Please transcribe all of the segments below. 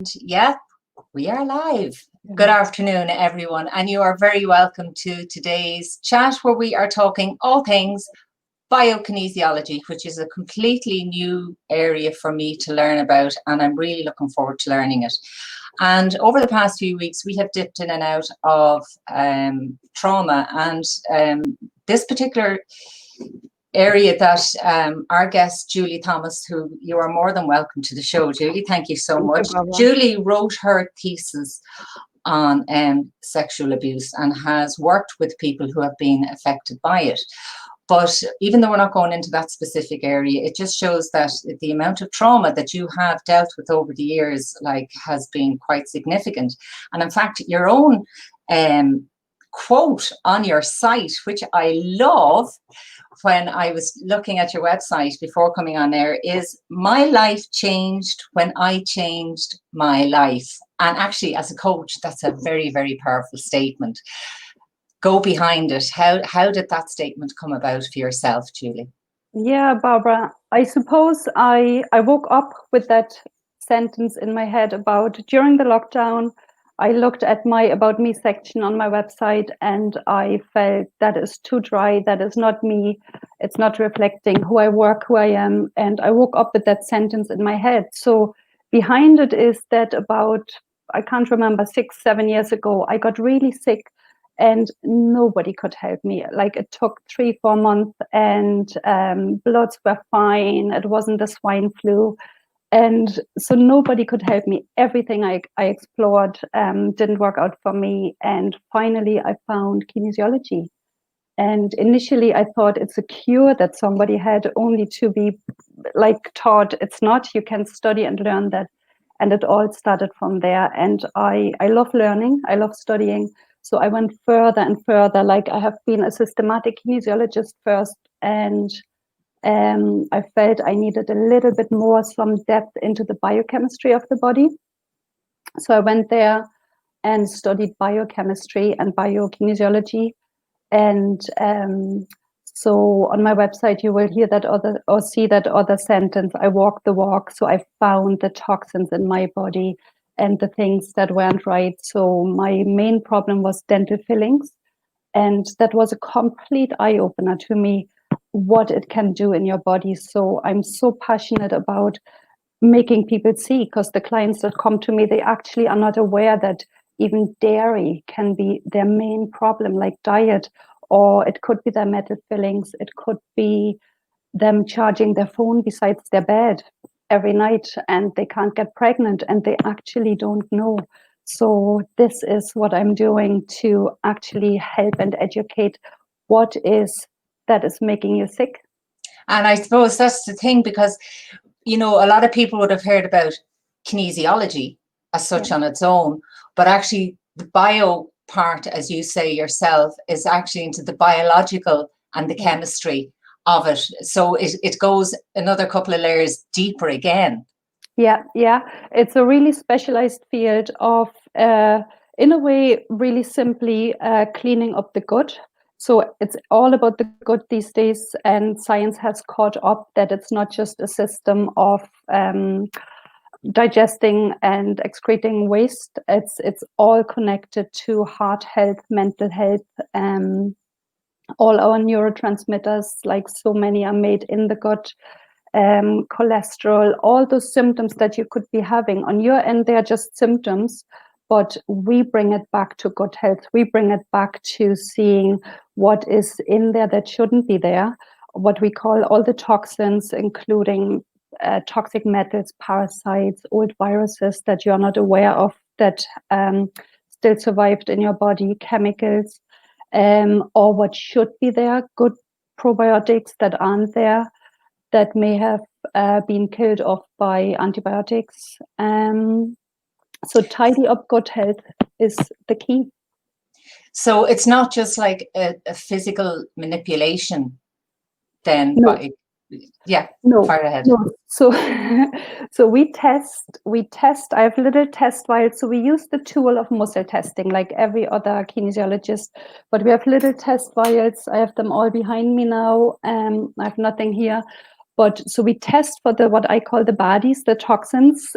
Yeah, we are live. Good afternoon, everyone, and you are very welcome to today's chat where we are talking all things biokinesiology, which is a completely new area for me to learn about, and I'm really looking forward to learning it. And over the past few weeks, we have dipped in and out of trauma, and this particular area that our guest, Julie Thomys, who you are more than welcome to the show, Julie, thank you so much. Julie wrote her thesis on sexual abuse and has worked with people who have been affected by it. But even though we're not going into that specific area, it just shows that the amount of trauma that you have dealt with over the years, has been quite significant. And in fact, your own quote on your site, which I love, when I was looking at your website before coming on air, is "My life changed when I changed my life." And actually, as a coach, that's a very, very powerful statement. Go behind it. How did that statement come about for yourself, Julie? Yeah, Barbara, I suppose I woke up with that sentence in my head about during the lockdown. I looked at my About Me section on my website and I felt that is too dry. That is not me. It's not reflecting who I work, who I am. And I woke up with that sentence in my head. So behind it is that about, I can't remember, 6-7 years ago, I got really sick and nobody could help me. Like it took 3-4 months and bloods were fine. It wasn't the swine flu. And so nobody could help me. Everything I explored didn't work out for me. And finally, I found kinesiology. And initially, I thought it's a cure that somebody had, only to be taught it's not. You can study and learn that. And it all started from there. And I love learning. I love studying. So I went further and further. I have been a systematic kinesiologist first, and I felt I needed a little bit more, some depth into the biochemistry of the body. So I went there and studied biochemistry and biokinesiology. And so on my website, you will hear that see that other sentence, I walk the walk. So I found the toxins in my body and the things that weren't right. So my main problem was dental fillings. And that was a complete eye-opener to me, what it can do in your body. So I'm so passionate about making people see, because the clients that come to me, they actually are not aware that even dairy can be their main problem, like diet, or it could be their metal fillings. It could be them charging their phone besides their bed every night and they can't get pregnant and they actually don't know. So this is what I'm doing to actually help and educate what is that is making you sick. And I suppose that's the thing, because, a lot of people would have heard about kinesiology as such on its own, but actually the bio part, as you say yourself, is actually into the biological and the chemistry of it. So it goes another couple of layers deeper again. Yeah. It's a really specialized field of, in a way, really simply cleaning up the gut. So it's all about the gut these days, and science has caught up that it's not just a system of digesting and excreting waste. It's all connected to heart health, mental health, all our neurotransmitters, like so many are made in the gut. Cholesterol, all those symptoms that you could be having on your end, they are just symptoms, but we bring it back to gut health. We bring it back to seeing what is in there that shouldn't be there, what we call all the toxins, including toxic metals, parasites, old viruses that you're not aware of that still survived in your body, chemicals, or what should be there, good probiotics that aren't there, that may have been killed off by antibiotics. So tidy up gut health is the key. So it's not just like a physical manipulation then? No. Fire ahead. No. So we test. I have little test vials. So we use the tool of muscle testing like every other kinesiologist, but we have little test vials. I have them all behind me now. I have nothing here. But so we test for what I call the bodies, the toxins,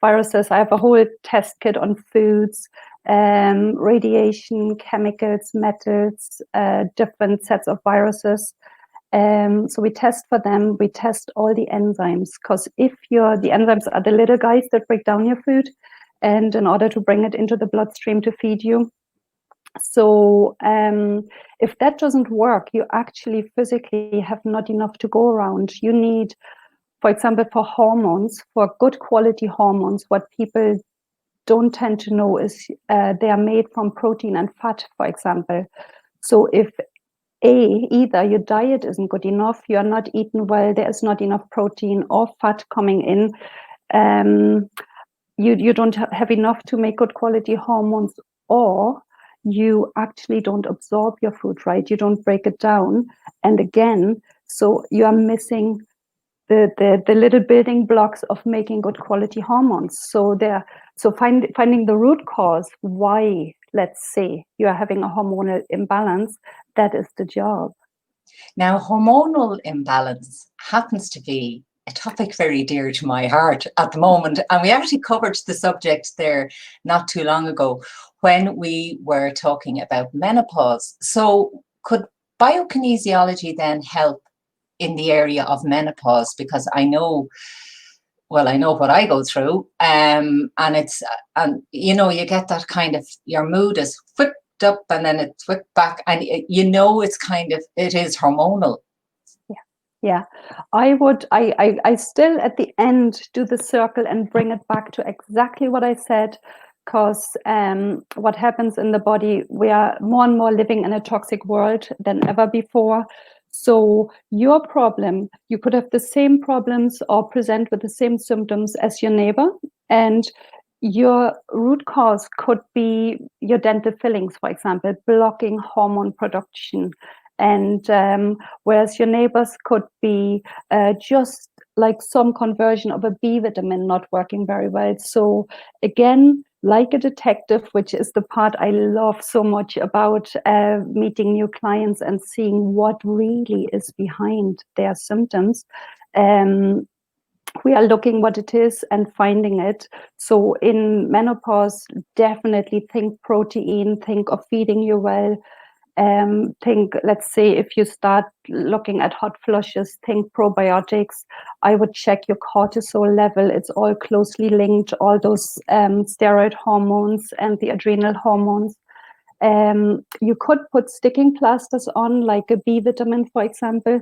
viruses. I have a whole test kit on foods, radiation, chemicals, metals, different sets of viruses. So we test for them. We test all the enzymes, because the enzymes are the little guys that break down your food, and in order to bring it into the bloodstream to feed you. So if that doesn't work, you actually physically have not enough to go around. You need, for example, for hormones, for good quality hormones, what people don't tend to know is they are made from protein and fat, for example. So if either your diet isn't good enough, you are not eating well, there is not enough protein or fat coming in, you don't have enough to make good quality hormones, or you actually don't absorb your food right, you don't break it down. And again, so you are missing the little building blocks of making good quality hormones. So finding the root cause why, let's say, you are having a hormonal imbalance, that is the job. Now, hormonal imbalance happens to be a topic very dear to my heart at the moment. And we actually covered the subject there not too long ago when we were talking about menopause. So could biokinesiology then help in the area of menopause? Because I know what I go through, and you get that kind of, your mood is whipped up and then it's whipped back, and it is hormonal. Yeah, I still at the end do the circle and bring it back to exactly what I said, because what happens in the body, we are more and more living in a toxic world than ever before. So your problem, you could have the same problems or present with the same symptoms as your neighbor, and your root cause could be your dental fillings, for example, blocking hormone production. And whereas your neighbors could be just like some conversion of a B vitamin not working very well. So again, like a detective, which is the part I love so much about meeting new clients and seeing what really is behind their symptoms. We are looking what it is and finding it. So in menopause, definitely think protein, think of feeding you well. Think, let's say, if you start looking at hot flushes, think probiotics. I would check your cortisol level. It's all closely linked, all those steroid hormones and the adrenal hormones. You could put sticking plasters on, like a B vitamin, for example.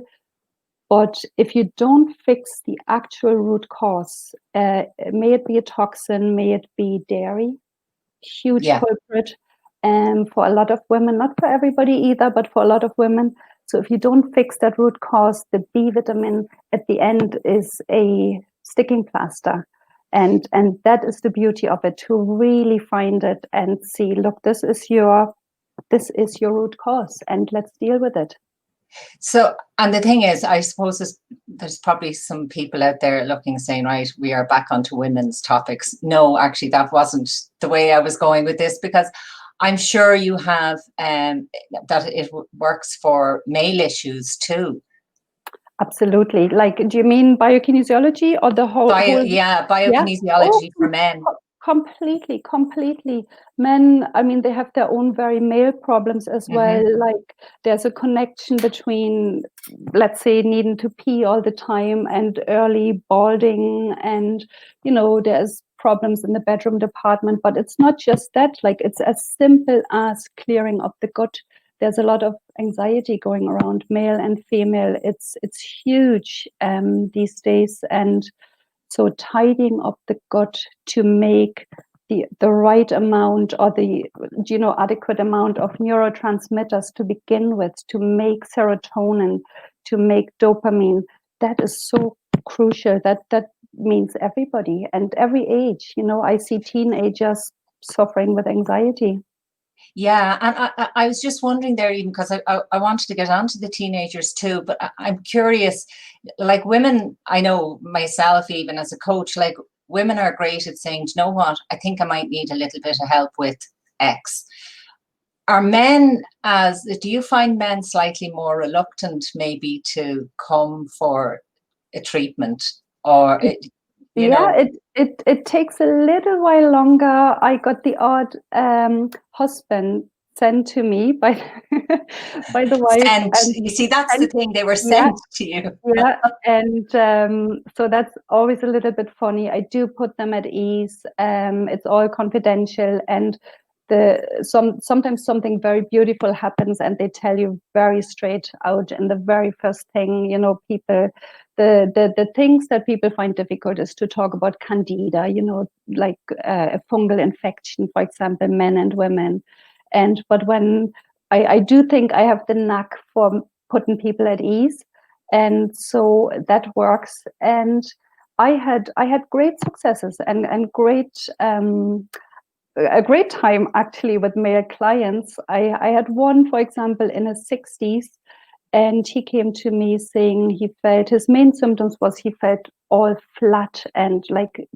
But if you don't fix the actual root cause, may it be a toxin, may it be dairy, huge culprit. For a lot of women, not for everybody either, but for a lot of women. So if you don't fix that root cause, the B vitamin at the end is a sticking plaster. And that is the beauty of it, to really find it and see, look, this is your root cause, and let's deal with it. So, and the thing is, I suppose there's probably some people out there looking, saying, right, we are back onto women's topics. No, actually, that wasn't the way I was going with this, because I'm sure you have that it works for male issues too. Absolutely. Like, do you mean biokinesiology or the whole? Biokinesiology for men. Completely. Men, I mean, they have their own very male problems as well. Like, there's a connection between, let's say, needing to pee all the time and early balding, and there's problems in the bedroom department. But it's not just that. Like, it's as simple as clearing up the gut. There's a lot of anxiety going around, male and female. It's huge these days. And so tidying up the gut to make the right amount, or the adequate amount of neurotransmitters to begin with, to make serotonin, to make dopamine, that is so crucial. That means everybody and every age. I see teenagers suffering with anxiety. Yeah, and I was just wondering there, even because I wanted to get onto the teenagers too, but I'm curious, like women, I know myself, even as a coach, like women are great at saying, you know what, I think I might need a little bit of help with X. Are men, do you find men slightly more reluctant maybe to come for a treatment, or you Yeah, know, it takes a little while longer. I got the odd husband sent to me by by the wife, sent. and You see, that's the and thing, they were yeah, sent to you. yeah, and so that's always a little bit funny. I do put them at ease. It's all confidential, and sometimes something very beautiful happens, and they tell you very straight out in the very first thing. You know, people, the things that people find difficult is to talk about candida. You know, like a fungal infection, for example, men and women. And but when I do think I have the knack for putting people at ease, and so that works. And I had great successes and great a great time actually with male clients. I had one, for example, in his 60s, and he came to me saying he felt his main symptoms was he felt all flat and like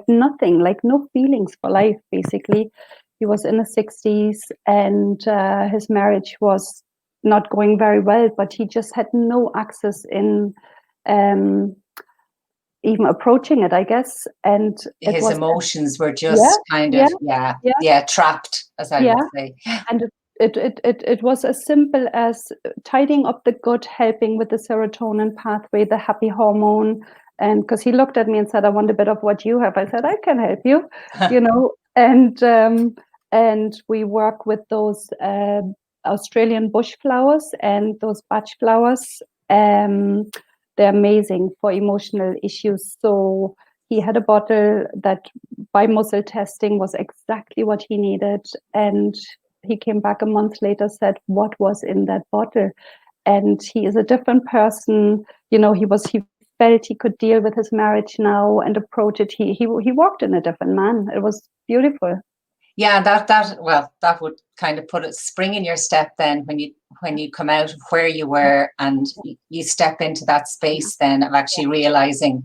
nothing, like no feelings for life. Basically, he was in his 60s, and his marriage was not going very well, but he just had no access in um, even approaching it, I guess. And it His was, emotions were yeah, just kind yeah, of, yeah, yeah, yeah, trapped, as I would yeah. say. And it was as simple as tidying up the gut, helping with the serotonin pathway, the happy hormone. And because he looked at me and said, "I want a bit of what you have," I said, "I can help you," you know. And we work with those Australian bush flowers and those batch flowers. They're amazing for emotional issues. So he had a bottle that by muscle testing was exactly what he needed, and he came back a month later, said what was in that bottle, and he is a different person. You know, he felt he could deal with his marriage now and approach it. He walked in a different man. It was beautiful. Yeah, that would kind of put a spring in your step then when you come out of where you were and you step into that Yeah, space then of actually realizing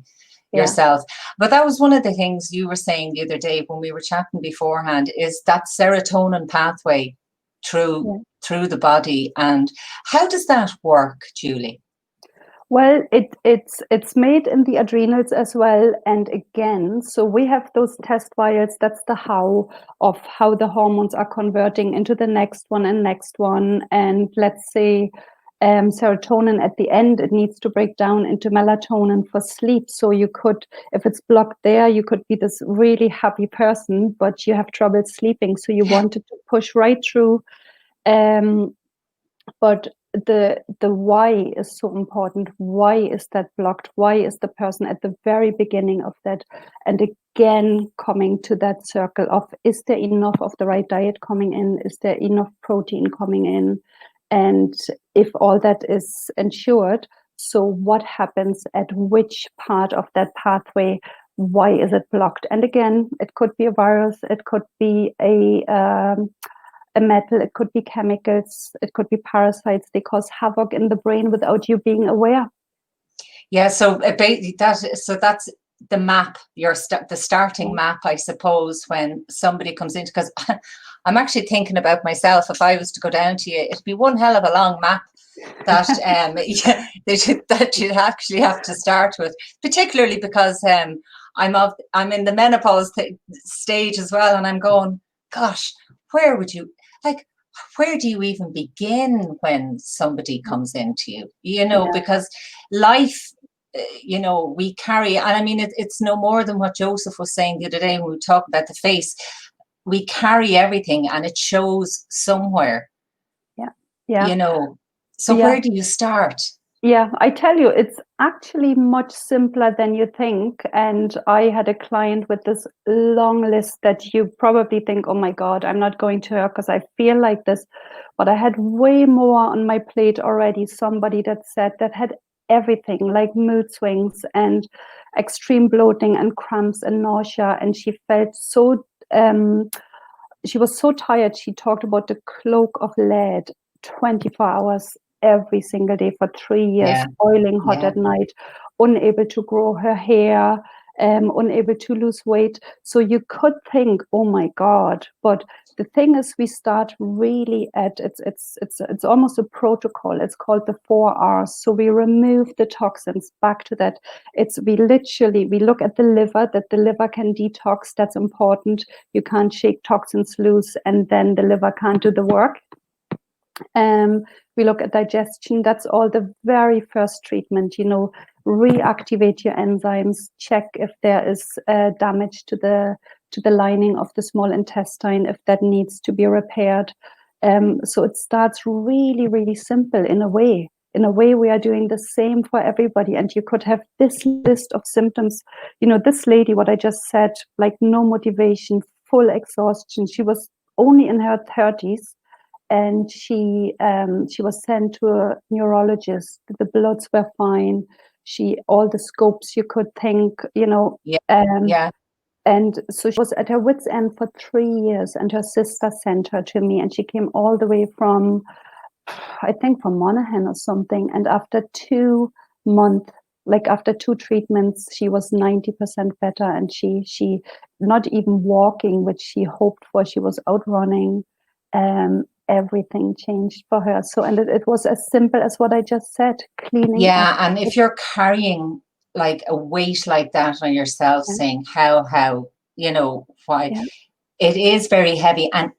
yeah, yourself. But that was one of the things you were saying the other day when we were chatting beforehand, is that serotonin pathway through yeah. through the body. And how does that work, Julie? Well, it's made in the adrenals as well. And again, so we have those test vials. That's the how of how the hormones are converting into the next one and next one. And let's say serotonin at the end, it needs to break down into melatonin for sleep. So you could, if it's blocked there, you could be this really happy person, but you have trouble sleeping. So you wanted to push right through. Um, but the why is so important. Why is that blocked? Why is the person at the very beginning of that? And again, coming to that circle of, is there enough of the right diet coming in? Is there enough protein coming in? And if all that is ensured, so what happens at which part of that pathway? Why is it blocked? And again, it could be a virus, it could be a metal, it could be chemicals, it could be parasites. They cause havoc in the brain without you being aware. Yeah, so that's the map, the starting map, I suppose, when somebody comes in. Because I'm actually thinking about myself. If I was to go down to you, it'd be one hell of a long map that yeah, that you'd actually have to start with. Particularly because I'm in the menopause stage as well, and I'm going, gosh, where would you like? Where do you even begin when somebody comes into you? You know, Yeah, because life, you know, we carry, and I mean, it's no more than what Joseph was saying the other day when we talked about the face. We carry everything and it shows somewhere, yeah, yeah, you know. So yeah. where do you start? Yeah, I tell you, it's actually much simpler than you think. And I had a client with this long list that you probably think, oh my God, I'm not going to her because I feel like this. But I had way more on my plate already. Somebody that said that had everything like mood swings and extreme bloating and cramps and nausea. And she felt so, she was so tired. She talked about the cloak of lead 24 hours every single day for 3 years, Yeah, boiling hot yeah, at night, unable to grow her hair. unable to lose weight. So you could think, oh my God, but the thing is, we start really at it's almost a protocol. It's called the 4 R's. So we remove the toxins. Back to that. We look at the liver, that the liver can detox. That's important. You can't shake toxins loose, and then the liver can't do the work. We look at digestion. That's all the very first treatment. Reactivate your enzymes. Check if there is damage to the lining of the small intestine, if that needs to be repaired. So it starts really, really simple in a way. In a way, we are doing the same for everybody. And you could have this list of symptoms. This lady, what I just said, like no motivation, full exhaustion. She was only in her 30s. And she was sent to a neurologist. The bloods were fine. All the scopes you could think, Yeah. And so she was at her wit's end for 3 years, and her sister sent her to me, and she came all the way from, I think, from Monaghan or something. And after 2 months, like after 2 treatments, she was 90% better, and she not even walking, which she hoped for. She was out running. Everything changed for her. So, and it was as simple as what I just said, cleaning up. Yeah, and if you're carrying like a weight like that on yourself, saying how, why, it is very heavy. And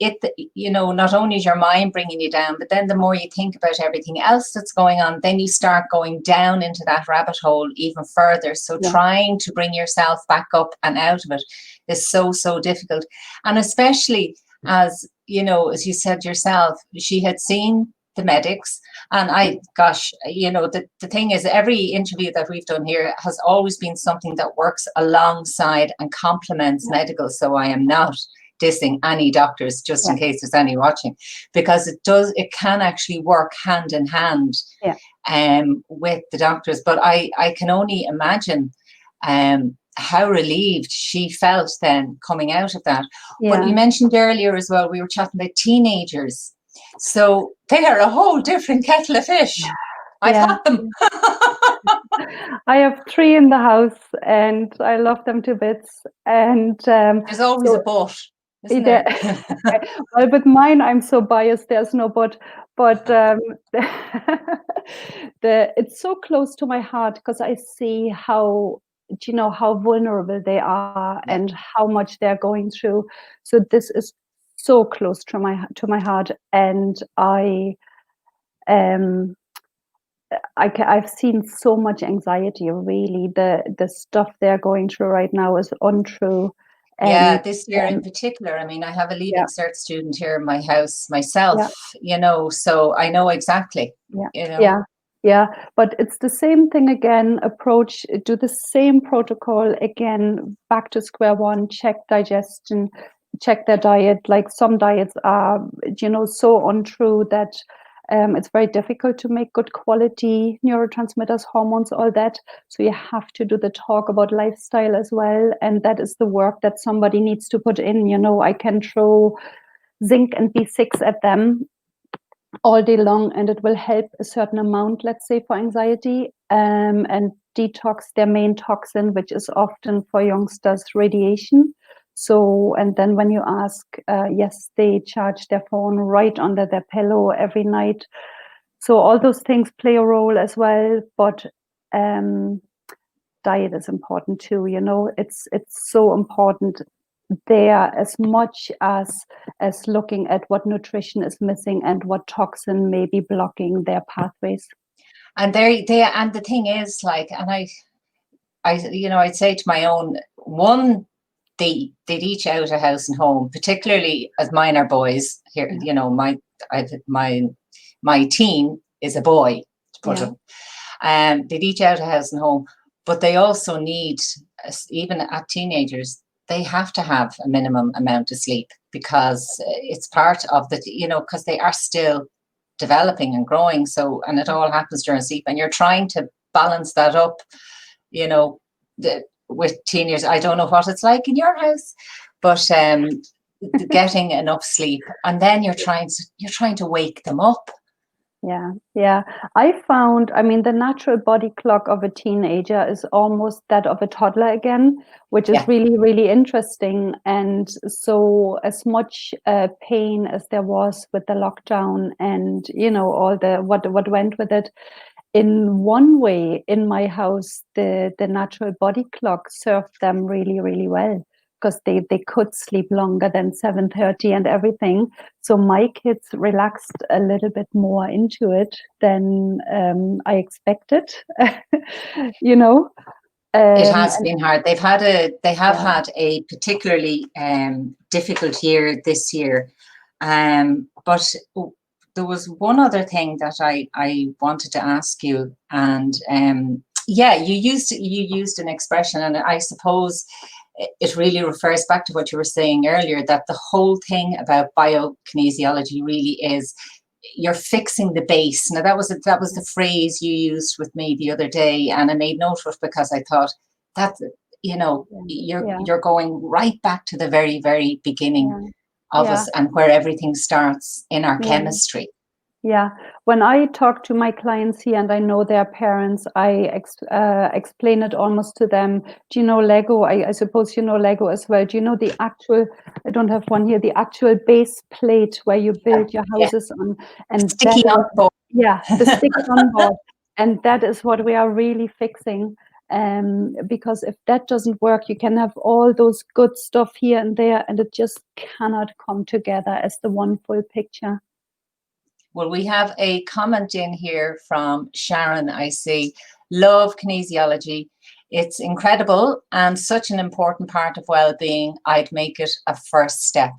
not only is your mind bringing you down, but then the more you think about everything else that's going on, then you start going down into that rabbit hole even further. So trying to bring yourself back up and out of it is so, so difficult. And especially as you said yourself, she had seen the medics, and the thing is, every interview that we've done here has always been something that works alongside and complements medical. So I am not dissing any doctors, just in case there's any watching, because it can actually work hand in hand with the doctors. But I can only imagine how relieved she felt then coming out of that. But you mentioned earlier as well, we were chatting about teenagers. So they are a whole different kettle of fish. I've had them. I have 3 in the house, and I love them to bits. And there's always a but, isn't there? Well, with mine, I'm so biased. There's no but. But it's so close to my heart, because I see how vulnerable they are and how much they're going through. So this is so close to my heart, and I've seen so much anxiety. Really, the stuff they're going through right now is untrue. This year in particular, I mean, I have a Leaving Cert student here in my house myself, so I know exactly. But it's the same thing again. Do the same protocol again, back to square one. Check digestion, check their diet. Like some diets are, so untrue that it's very difficult to make good quality neurotransmitters, hormones, all that. So you have to do the talk about lifestyle as well. And that is the work that somebody needs to put in. I can throw zinc and B6 at them all day long, and it will help a certain amount, let's say, for anxiety, and detox their main toxin, which is often for youngsters radiation. So, and then when you ask, yes, they charge their phone right under their pillow every night. So all those things play a role as well. But diet is important too. It's so important there, as much as looking at what nutrition is missing and what toxin may be blocking their pathways. And and the thing is, like, and I'd say to my own one, they'd each out a house and home, particularly as mine are boys here. My teen is a boy, to put it. They'd each out a house and home, but they also need, even at teenagers, they have to have a minimum amount of sleep, because it's part of because they are still developing and growing. So, and it all happens during sleep, and you're trying to balance that up, with teenagers. I don't know what it's like in your house, but getting enough sleep, and then you're trying to wake them up. Yeah. I found, I mean, the natural body clock of a teenager is almost that of a toddler again, which is Yeah. really, really interesting. And so, as much pain as there was with the lockdown, and all the what went with it, in one way, in my house, the natural body clock served them really, really well, because they could sleep longer than 7:30 and everything. So my kids relaxed a little bit more into it than I expected. you know. It has And been hard. They have yeah, had a particularly difficult year this year. But there was one other thing that I wanted to ask you, and yeah, you used an expression, and I suppose it really refers back to what you were saying earlier, that the whole thing about biokinesiology really is you're fixing the base. Now that was the phrase you used with me the other day, and I made note of it because I thought that yeah, you're going right back to the very, very beginning yeah, of yeah, us and where everything starts in our yeah. chemistry. Yeah, when I talk to my clients here and I know their parents, I explain it almost to them. Do you know Lego? I suppose you know Lego as well. Do you know the actual, I don't have one here, the actual base plate where you build your Yeah, houses on? And that sticky on is, board. yeah, the sticky on board. And that is what we are really fixing. Because if that doesn't work, you can have all those good stuff here and there, and it just cannot come together as the one full picture. Well, we have a comment in here from Sharon. I see, love kinesiology. It's incredible and such an important part of well-being. I'd make it a first step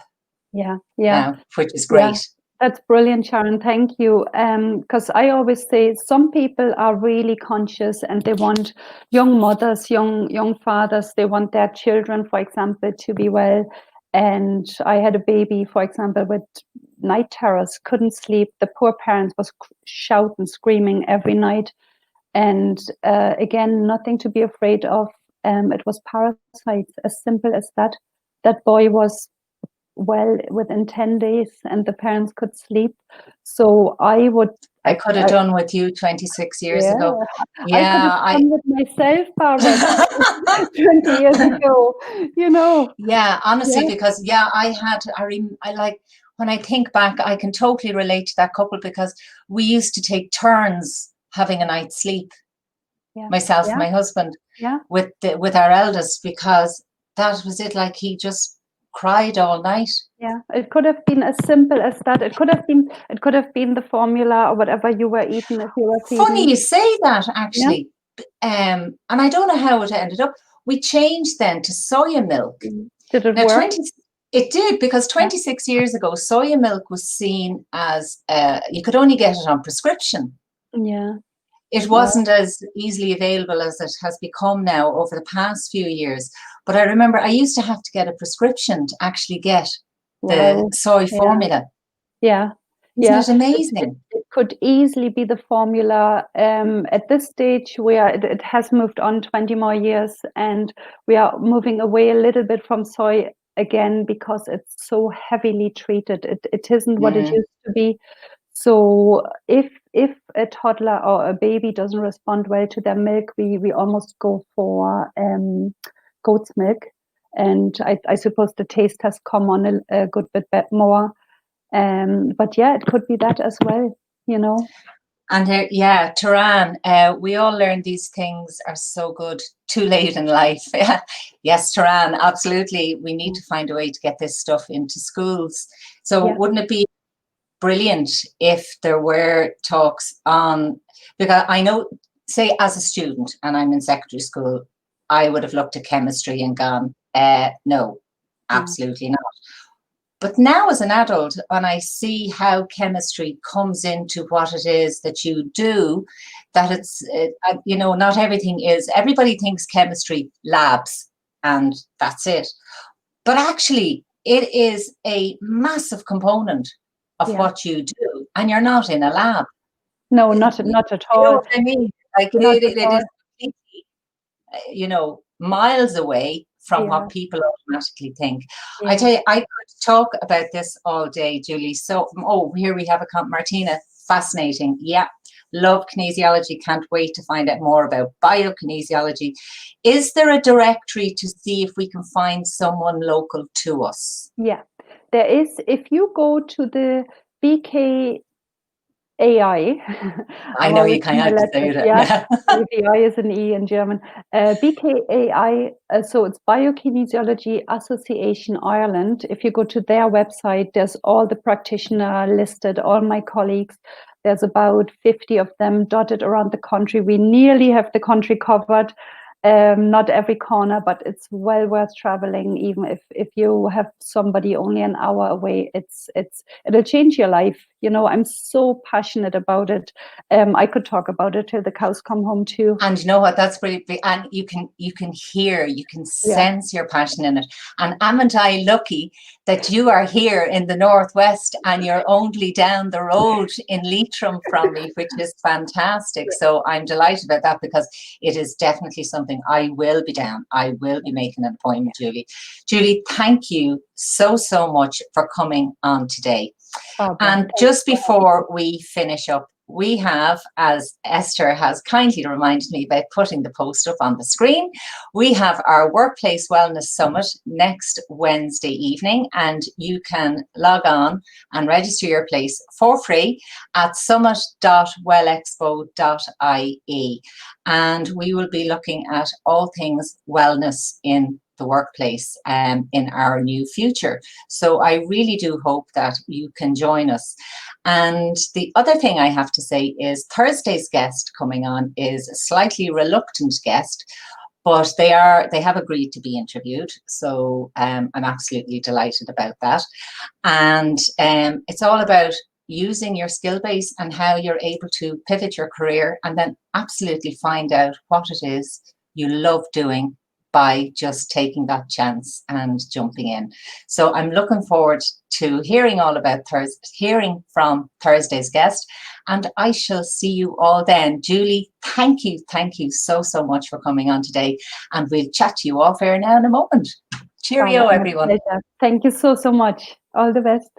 Yeah, yeah. now, which is Yeah, great. that's brilliant, Sharon. Thank you. Because I always say some people are really conscious and they want young mothers, young fathers, they want their children, for example, to be well. And I had a baby, for example, with night terrors, couldn't sleep. The poor parent was shouting, screaming every night. And again, nothing to be afraid of. It was parasites, as simple as that. That boy was well within 10 days and the parents could sleep. So I could have done with you 26 years yeah, ago. I could have Yeah, done with myself, Barbara, 20 years ago, yeah, honestly, Yeah, because yeah, I like, when I think back, I can totally relate to that couple, because we used to take turns having a night's sleep, yeah, myself and yeah, my husband, yeah, with our eldest, because that was it. Like, he just cried all night. yeah. It could have been as simple as that. It could have been the formula or whatever you were eating if you were Funny feeding. you say that, Yeah. actually. And I don't know how it ended up. We changed then to soya milk. Did it Now, work? it did, because Yeah, 26 years ago, soya milk was seen as, you could only get it on prescription. yeah. It Well, wasn't as easily available as it has become now over the past few years. But I remember I used to have to get a prescription to actually get the wow. soy Yeah, formula. yeah. Isn't Yeah, it it amazing? could easily be the formula. At this stage, it has moved on 20 more years, and we are moving away a little bit from soy again because it's so heavily treated. It isn't what it Mm. used to be. So if a toddler or a baby doesn't respond well to their milk, we almost go for goat's milk, and I suppose the taste has come on a good bit more. But yeah, it could be that as well. And yeah, Turan, we all learn these things are so good too late in life. Yes, Turan, absolutely. We need to find a way to get this stuff into schools. So Yeah, wouldn't it be brilliant if there were talks on, because I know, say, as a student, and I'm in secondary school, I would have looked at chemistry and gone, no, yeah, absolutely not. But now, as an adult, when I see how chemistry comes into what it is that you do, that it's, not everything is, everybody thinks chemistry labs and that's it. But actually, it is a massive component of yeah. what you do, and you're not in a lab. No, You not at know all. what I mean? Like, Not at it all. is completely, miles away from Yeah, what people automatically think. I yeah. tell you, I could talk about this all day, Julie. So, oh, here we have a comment, Martina. fascinating. Yeah, love kinesiology. Can't wait to find out more about biokinesiology. Is there a directory to see if we can find someone local to us? Yeah, there is. If you go to the BKAI, I I'm know always you kind of have to say that. yeah. Yeah. The I is an E in German. BKAI, so it's Biokinesiology Association Ireland. If you go to their website, there's all the practitioners listed, all my colleagues. There's about 50 of them dotted around the country. We nearly have the country covered. Not every corner, but it's well worth traveling. Even if you have somebody only an hour away, it'll change your life. You know, I'm so passionate about it. I could talk about it till the cows come home too. And you know what? That's pretty big. And you can hear, you can sense your passion in it. And amn't I lucky that you are here in the Northwest and you're only down the road in Leitrim from me, which is fantastic. So I'm delighted about that, because it is definitely something I will be down. I will be making an appointment, Julie. Julie, thank you so much for coming on today. And just before we finish up, we have, as Esther has kindly reminded me by putting the post up on the screen, we have our Workplace Wellness Summit next Wednesday evening, and you can log on and register your place for free at summit.wellexpo.ie. And we will be looking at all things wellness in the workplace in our new future. So I really do hope that you can join us. And the other thing I have to say is Thursday's guest coming on is a slightly reluctant guest, but they have agreed to be interviewed. So I'm absolutely delighted about that. And it's all about using your skill base and how you're able to pivot your career and then absolutely find out what it is you love doing by just taking that chance and jumping in. So I'm looking forward to hearing all about hearing from Thursday's guest, and I shall see you all then. Julie, thank you so much for coming on today, and we'll chat to you off air now in a moment. Cheerio, everyone. Thank you so much. All the best.